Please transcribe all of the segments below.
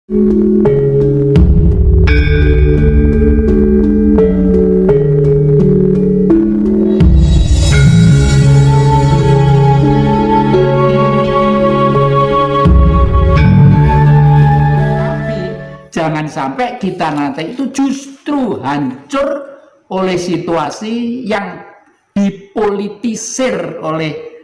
Jangan sampai kita nanti itu justru hancur oleh situasi yang dipolitisir oleh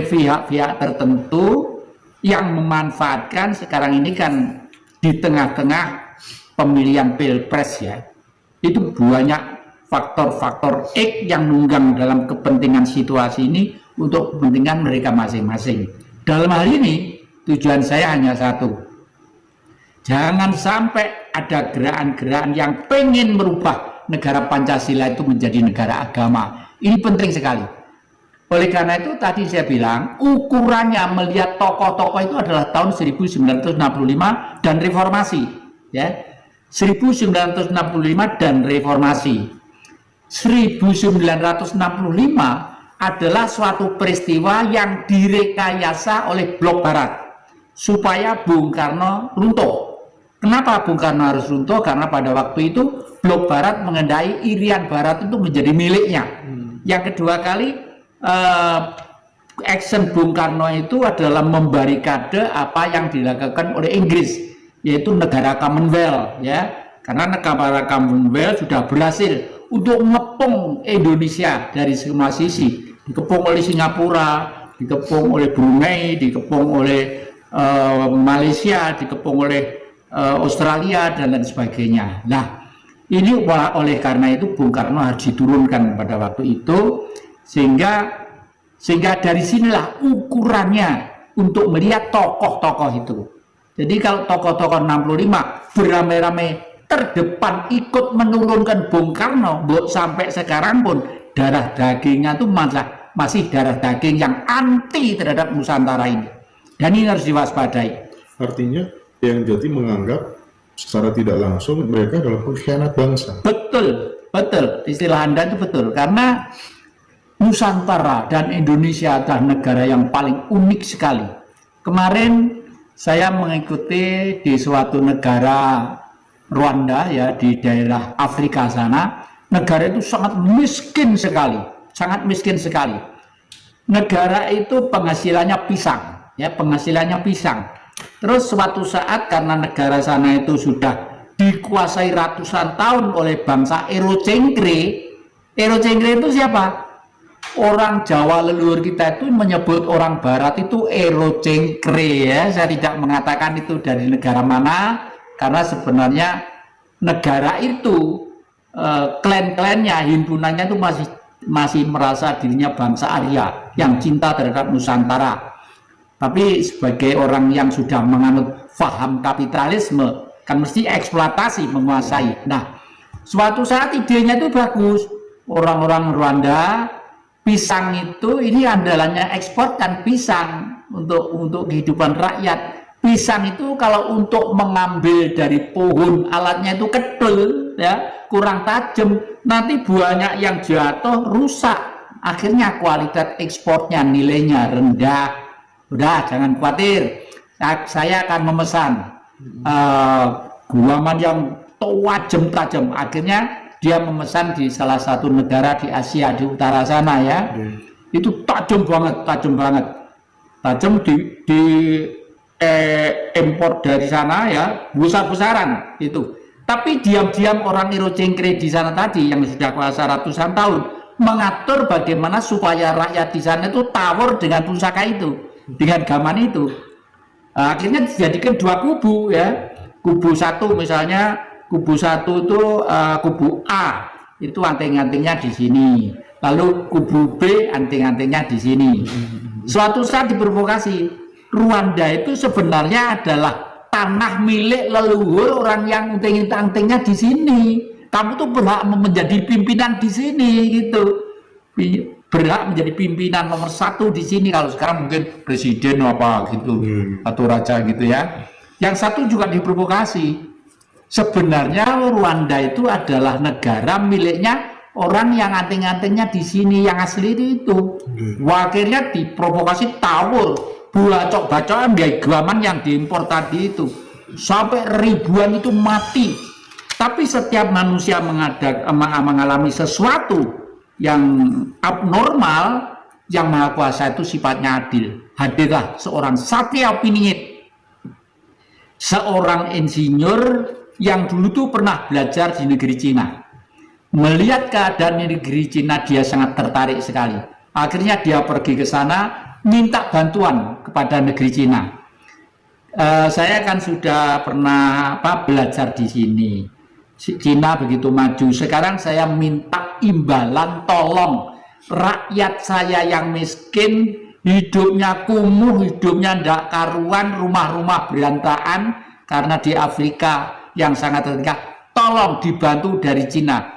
pihak-pihak tertentu yang memanfaatkan sekarang ini kan di tengah-tengah pemilihan pilpres ya, itu banyak faktor-faktor X yang nunggang dalam kepentingan situasi ini untuk kepentingan mereka masing-masing. Dalam hal ini tujuan saya hanya satu, jangan sampai ada gerakan-gerakan yang pengen merubah negara Pancasila itu menjadi negara agama. Ini penting sekali. Oleh karena itu tadi saya bilang ukurannya melihat tokoh-tokoh itu adalah tahun 1965 dan reformasi ya. 1965 dan reformasi. 1965 adalah suatu peristiwa yang direkayasa oleh Blok Barat supaya Bung Karno runtuh. Kenapa Bung Karno harus runtuh? Karena pada waktu itu Blok Barat mengendai Irian Barat itu menjadi miliknya. Yang kedua kali action Bung Karno itu adalah membarikade apa yang dilakukan oleh Inggris, yaitu negara Commonwealth ya, karena negara Commonwealth sudah berhasil untuk mengepung Indonesia dari semua sisi, dikepung oleh Singapura, dikepung oleh Brunei, dikepung oleh Malaysia, dikepung oleh Australia dan lain sebagainya. Nah, ini oleh karena itu Bung Karno harus diturunkan pada waktu itu, sehingga dari sinilah ukurannya untuk melihat tokoh-tokoh itu. Jadi kalau tokoh-tokoh 65 beramai-ramai terdepan ikut menurunkan Bung Karno, sampai sekarang pun darah dagingnya itu masih darah daging yang anti terhadap Nusantara ini. Dan ini harus diwaspadai. Artinya yang jadi menganggap secara tidak langsung mereka adalah pengkhianat bangsa. Betul, betul. Istilah Anda itu betul. Karena Nusantara dan Indonesia adalah negara yang paling unik sekali. Kemarin saya mengikuti di suatu negara Rwanda ya, di daerah Afrika sana. Negara itu sangat miskin sekali, sangat miskin sekali. Negara itu penghasilannya pisang, ya, penghasilannya pisang. Terus suatu saat karena negara sana itu sudah dikuasai ratusan tahun oleh bangsa Ero-Cengkre. Ero-Cengkre itu siapa? Orang Jawa leluhur kita itu menyebut orang Barat itu Ero-Cengkre ya. Saya tidak mengatakan itu dari negara mana, karena sebenarnya negara itu klan-klannya, himpunannya itu masih merasa dirinya bangsa Arya yang cinta terhadap Nusantara. Tapi sebagai orang yang sudah menganut paham kapitalisme, kan mesti eksploitasi, menguasai. Nah, suatu saat idenya itu bagus. Orang-orang Rwanda, pisang itu ini andalannya ekspor dan pisang untuk kehidupan rakyat. Pisang itu kalau untuk mengambil dari pohon alatnya itu kedel ya, kurang tajam, nanti buahnya yang jatuh rusak. Akhirnya kualitas ekspornya nilainya rendah. Udah, jangan khawatir, saya akan memesan guaman yang tajam. Akhirnya dia memesan di salah satu negara di Asia, di utara sana ya. Itu tajam banget. Tajam di impor dari sana ya, besar-besaran itu. Tapi diam-diam orang Ero-Cengkre di sana tadi yang sudah kuasa ratusan tahun mengatur bagaimana supaya rakyat di sana itu tawur dengan pusaka itu, dengan gaman itu. Akhirnya dijadikan dua kubu ya. Kubu satu misalnya, kubu satu itu kubu A, itu anting-antingnya di sini. Lalu kubu B anting-antingnya di sini. Suatu saat diprovokasi, Rwanda itu sebenarnya adalah tanah milik leluhur orang yang anting-antingnya di sini. Kamu tuh berhak menjadi pimpinan di sini gitu. Berhak menjadi pimpinan nomor satu di sini. Kalau sekarang mungkin presiden apa gitu atau raja gitu ya. Yang satu juga diprovokasi. Sebenarnya Rwanda itu adalah negara miliknya orang yang anting-antingnya di sini, yang asli itu. Akhirnya diprovokasi tawur, bacok-bacokan gaman yang diimpor tadi itu. sampai ribuan itu mati. Tapi setiap manusia mengalami sesuatu yang abnormal, yang Maha Kuasa itu sifatnya adil. Hadirlah seorang Satya Piningit, seorang insinyur yang dulu tuh pernah belajar di negeri Cina. Melihat keadaan di negeri Cina, dia sangat tertarik sekali. Akhirnya dia pergi ke sana, minta bantuan kepada negeri Cina. Saya kan sudah pernah belajar di sini. Cina begitu maju. Sekarang saya minta imbalan, tolong rakyat saya yang miskin, hidupnya kumuh, hidupnya ndak karuan, rumah-rumah berantakan karena di Afrika yang sangat terdekat. Tolong dibantu dari Cina.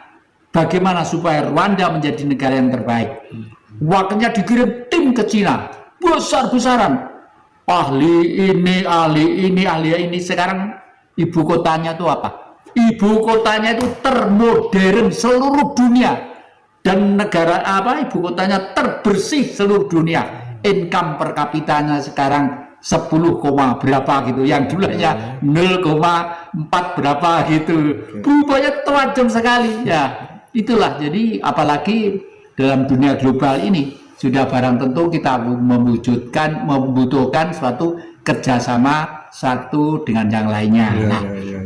Bagaimana supaya Rwanda menjadi negara yang terbaik? Wakilnya dikirim tim ke Cina, besar-besaran. Ahli ini, ahli ini, ahli ini. Sekarang ibu kotanya itu apa? Ibu kotanya itu termodern seluruh dunia. Dan negara ibu kotanya terbersih seluruh dunia. Income per kapitanya sekarang 10, berapa gitu, yang dulunya 0,4 berapa gitu. Berubahnya tajam sekali ya. Itulah, jadi apalagi dalam dunia global ini sudah barang tentu kita membutuhkan suatu kerjasama satu dengan yang lainnya.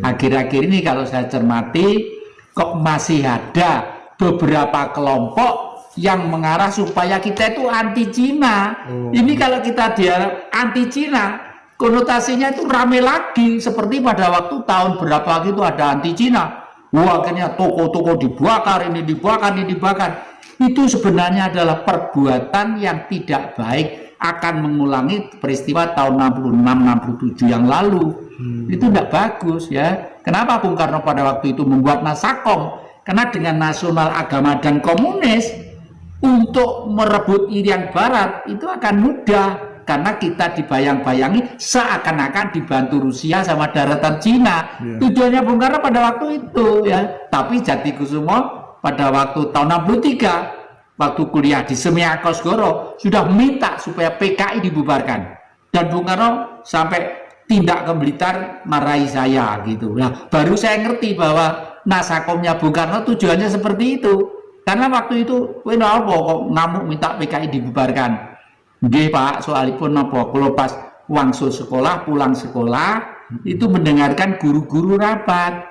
Akhir-akhir ini kalau saya cermati kok masih ada beberapa kelompok yang mengarah supaya kita itu anti Cina. Ini kalau kita dia anti Cina, konotasinya itu rame lagi seperti pada waktu tahun berapa gitu ada anti Cina. Wah, akhirnya toko-toko dibakar, ini dibakar, ini dibakar. Itu sebenarnya adalah perbuatan yang tidak baik, akan mengulangi peristiwa tahun 66-67 yang lalu. Itu tidak bagus ya. Kenapa Bung Karno pada waktu itu membuat Nasakom? Karena dengan nasional, agama, dan komunis untuk merebut Irian Barat itu akan mudah. Karena kita dibayang-bayangi seakan-akan dibantu Rusia sama daratan Cina. Tujuannya Bung Karno pada waktu itu ya. Tapi Jatikusumo pada waktu tahun 63 waktu kuliah di Semia Kosgoro sudah minta supaya PKI dibubarkan. Dan Bung Karno sampai tindak ke Blitar marahi saya gitu. Nah, baru saya ngerti bahwa Nasakomnya Bung Karno tujuannya seperti itu. Karena waktu itu kok ngamuk minta PKI dibubarkan. Nggih Pak, soalipun apa? Kalau pas wangsul sekolah, pulang sekolah, itu mendengarkan guru-guru rapat.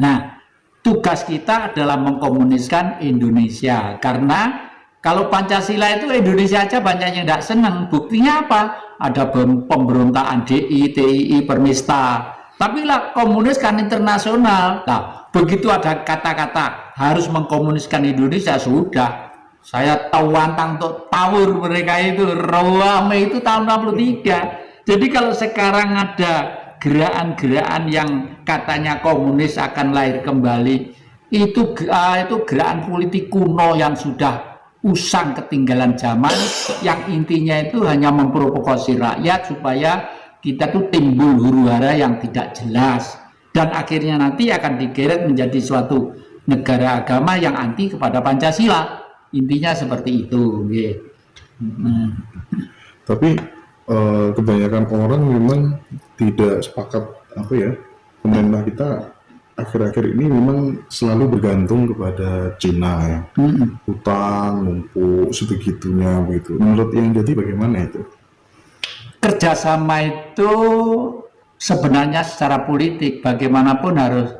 Nah, tugas kita adalah mengkomuniskan Indonesia. Karena kalau Pancasila itu Indonesia aja banyak yang tidak senang. Buktinya apa? Ada pemberontakan DI, TII, Permista. Tapi lah komunis kan internasional. Nah, begitu ada kata-kata harus mengkomuniskan Indonesia, sudah. Saya tahu wantang untuk tawur mereka itu Rawame itu tahun 63. Jadi kalau sekarang ada gerakan-gerakan yang katanya komunis akan lahir kembali, itu gerakan politik kuno yang sudah usang ketinggalan zaman, yang intinya itu hanya memprovokasi rakyat supaya kita tuh timbul huru-hara yang tidak jelas, dan akhirnya nanti akan digeret menjadi suatu negara agama yang anti kepada Pancasila. Intinya seperti itu. Tapi kebanyakan orang memang tidak sepakat pemerintah kita akhir-akhir ini memang selalu bergantung kepada Cina ya. Utang numpuk sebegitunya begitu. Menurut yang jadi bagaimana itu? Kerjasama itu sebenarnya secara politik bagaimanapun harus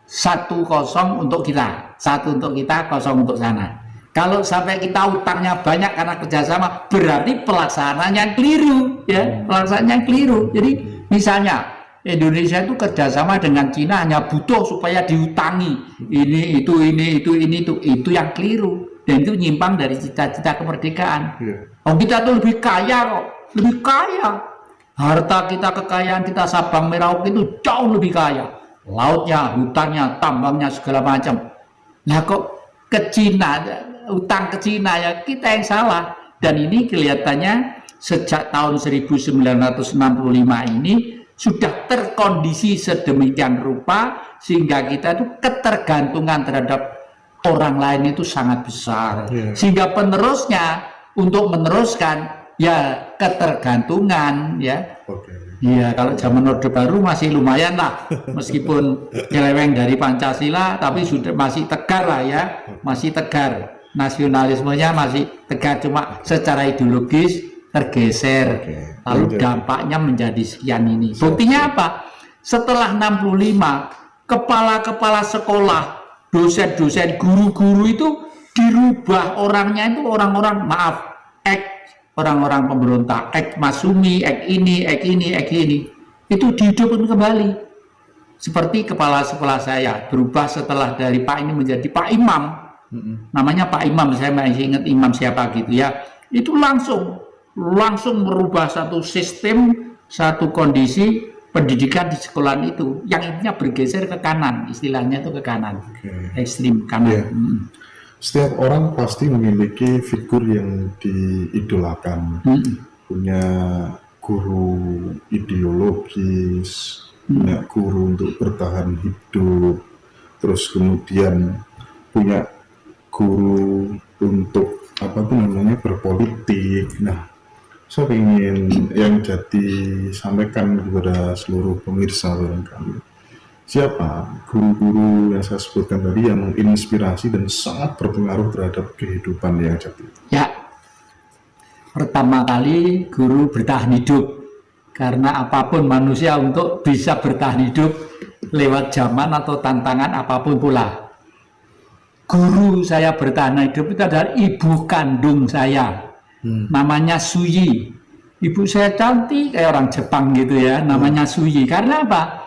1-0 untuk kita, 1 untuk kita, 0 untuk sana. Kalau sampai kita utangnya banyak karena kerjasama, berarti pelaksanaannya keliru, ya, pelaksanaannya keliru. Jadi misalnya Indonesia itu kerjasama dengan Cina hanya butuh supaya diutangi ini itu yang keliru, dan itu nyimpang dari cita-cita kemerdekaan. Oh, kita tuh lebih kaya kok, lebih kaya. Harta kita, kekayaan kita Sabang Merauke itu jauh lebih kaya. Lautnya, hutannya, tambangnya segala macam. Nah kok ke Cina, utang ke Cina, ya kita yang salah. Dan ini kelihatannya sejak tahun 1965 ini sudah terkondisi sedemikian rupa sehingga kita itu ketergantungan terhadap orang lain itu sangat besar. Sehingga penerusnya untuk meneruskan ya ketergantungan ya. Iya, kalau zaman Orde Baru masih lumayan lah, meskipun nyeleweng dari Pancasila, tapi sudah masih tegar lah ya, masih tegar. Nasionalismenya masih tegar, cuma secara ideologis tergeser. Oke. Lalu dampaknya menjadi sekian ini. Buktinya apa? Setelah 65, kepala-kepala sekolah, dosen-dosen, guru-guru itu dirubah orangnya itu orang-orang, maaf, orang-orang pemberontak, Masumi, ini, itu dihidupkan kembali. Seperti kepala sekolah saya berubah setelah dari Pak ini menjadi Pak Imam. Namanya Pak Imam, saya masih ingat imam siapa gitu ya. Itu langsung merubah satu sistem, satu kondisi pendidikan di sekolahan itu yang intinya bergeser ke kanan, istilahnya itu ke kanan, ekstrim kanan. Yeah. Setiap orang pasti memiliki figur yang diidolakan, punya guru ideologis, punya guru untuk bertahan hidup, terus kemudian punya guru untuk apa tuh namanya berpolitik. Nah, saya ingin yang jadi sampaikan kepada seluruh pemirsa barangkali, siapa guru-guru yang saya sebutkan tadi yang menginspirasi dan sangat berpengaruh terhadap kehidupan yang jati? Ya, pertama kali guru bertahan hidup, karena apapun manusia untuk bisa bertahan hidup lewat zaman atau tantangan apapun pula. Guru saya bertahan hidup itu adalah ibu kandung saya, namanya Suyi. Ibu saya cantik kayak orang Jepang gitu ya, namanya Suyi. Karena apa?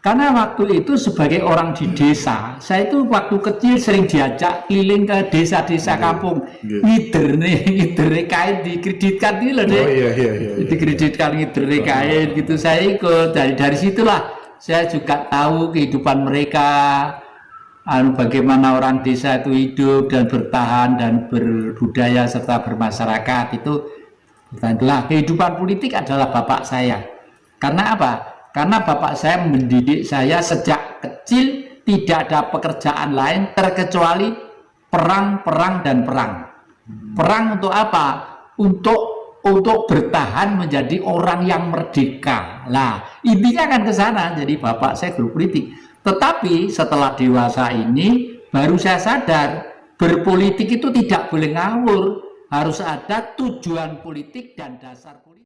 Karena waktu itu sebagai orang di desa, saya itu waktu kecil sering diajak keliling ke desa-desa kampung, ngider kain dikreditkan gitu loh deh. Dikreditkan ngider kain gitu, saya ikut. Dari situlah saya juga tahu kehidupan mereka, bagaimana orang desa itu hidup dan bertahan dan berbudaya serta bermasyarakat itu. Itulah kehidupan politik adalah bapak saya. Karena apa? Karena bapak saya mendidik saya sejak kecil, tidak ada pekerjaan lain terkecuali perang, dan perang. Perang untuk apa? Untuk bertahan menjadi orang yang merdeka. Nah, intinya kan ke sana. Jadi bapak saya guru politik. Tetapi setelah dewasa ini baru saya sadar berpolitik itu tidak boleh ngawur, harus ada tujuan politik dan dasar politik.